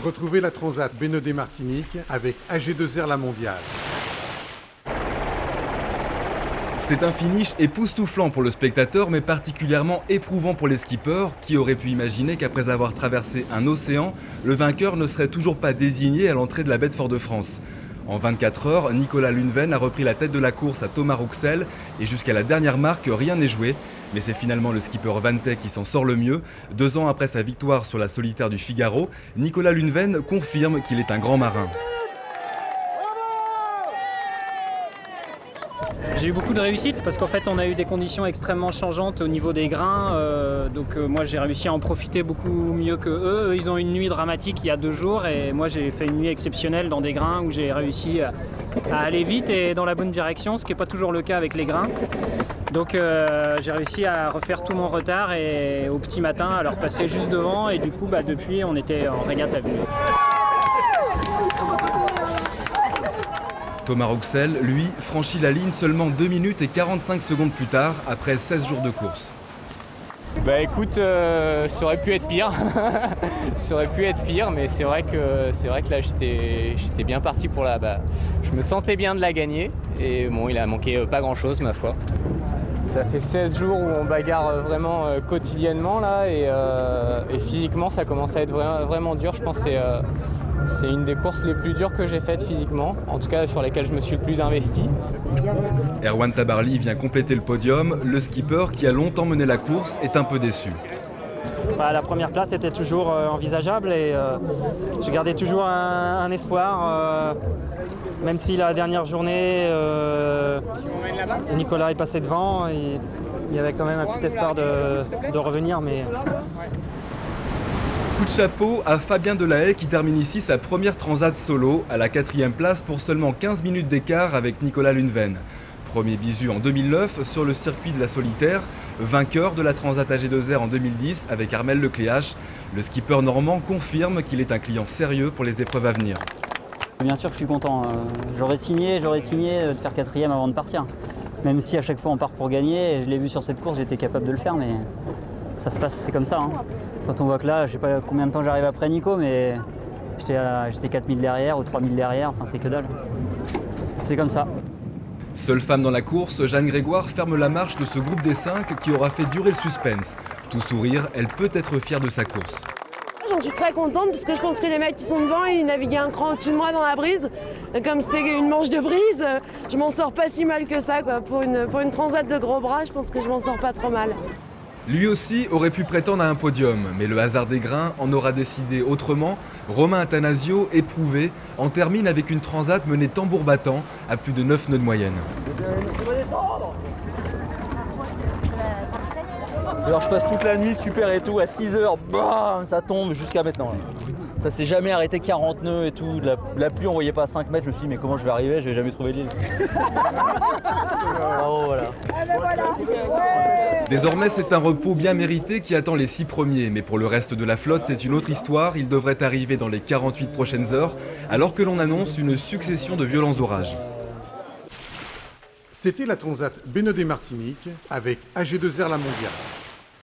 Retrouvez la Transat Bénodet Martinique avec AG2R La Mondiale. C'est un finish époustouflant pour le spectateur, mais particulièrement éprouvant pour les skippers, qui auraient pu imaginer qu'après avoir traversé un océan, le vainqueur ne serait toujours pas désigné à l'entrée de la baie de Fort-de-France. En 24 heures, Nicolas Lunven a repris la tête de la course à Thomas Rouxel et jusqu'à la dernière marque, rien n'est joué. Mais c'est finalement le skipper Vantey qui s'en sort le mieux. 2 ans après sa victoire sur la solitaire du Figaro, Nicolas Lunven confirme qu'il est un grand marin. J'ai eu beaucoup de réussite parce qu'en fait on a eu des conditions extrêmement changeantes au niveau des grains, donc moi j'ai réussi à en profiter beaucoup mieux que eux. Eux ils ont une nuit dramatique il y a 2 jours et moi j'ai fait une nuit exceptionnelle dans des grains où j'ai réussi à aller vite et dans la bonne direction, ce qui n'est pas toujours le cas avec les grains. Donc j'ai réussi à refaire tout mon retard et au petit matin à leur passer juste devant et du coup depuis on était en régate à vue. Thomas Rouxel, lui, franchit la ligne seulement 2 minutes et 45 secondes plus tard, après 16 jours de course. Bah écoute, ça aurait pu être pire. Ça aurait pu être pire, mais c'est vrai que là j'étais bien parti pour je me sentais bien de la gagner. Et bon, il a manqué pas grand chose ma foi. Ça fait 16 jours où on bagarre vraiment quotidiennement là et physiquement ça commence à être vraiment dur. Je pense que c'est une des courses les plus dures que j'ai faites physiquement, en tout cas sur lesquelles je me suis le plus investi. Erwan Tabarly vient compléter le podium. Le skipper, qui a longtemps mené la course, est un peu déçu. La première place était toujours envisageable et j'ai gardé toujours un espoir, même si la dernière journée, Nicolas est passé devant et il y avait quand même un petit espoir de revenir. Mais... Coup de chapeau à Fabien Delahaye qui termine ici sa première transat solo à la 4e place pour seulement 15 minutes d'écart avec Nicolas Lunven. Premier bisu en 2009 sur le circuit de la solitaire, vainqueur de la Transat AG2R en 2010 avec Armel Lecléache. Le skipper normand confirme qu'il est un client sérieux pour les épreuves à venir. Bien sûr que je suis content. J'aurais signé de faire 4e avant de partir. Même si à chaque fois on part pour gagner, je l'ai vu sur cette course, j'étais capable de le faire, mais ça se passe, c'est comme ça. Quand on voit que là, je sais pas combien de temps j'arrive après Nico, mais j'étais 4000 derrière ou 3000 derrière, enfin c'est que dalle. C'est comme ça. Seule femme dans la course, Jeanne Grégoire ferme la marche de ce groupe des 5 qui aura fait durer le suspense. Tout sourire, elle peut être fière de sa course. J'en suis très contente parce que je pense que les mecs qui sont devant, ils naviguaient un cran au-dessus de moi dans la brise. Comme c'était une manche de brise, je m'en sors pas si mal que ça, quoi. Pour une transat de gros bras, je pense que je m'en sors pas trop mal. Lui aussi aurait pu prétendre à un podium, mais le hasard des grains en aura décidé autrement. Romain Attanasio, éprouvé, en termine avec une transat menée tambour battant à plus de 9 nœuds de moyenne. Alors je passe toute la nuit super et tout, à 6h, bam, ça tombe jusqu'à maintenant. Ça s'est jamais arrêté, 40 nœuds et tout, la pluie on voyait pas à 5 mètres, je me suis dit mais comment je vais arriver, je vais jamais trouver l'île. Bravo, voilà. Désormais c'est un repos bien mérité qui attend les 6 premiers, mais pour le reste de la flotte c'est une autre histoire, il devrait arriver dans les 48 prochaines heures, alors que l'on annonce une succession de violents orages. C'était la Transat Bénodet Martinique avec AG2R La Mondiale.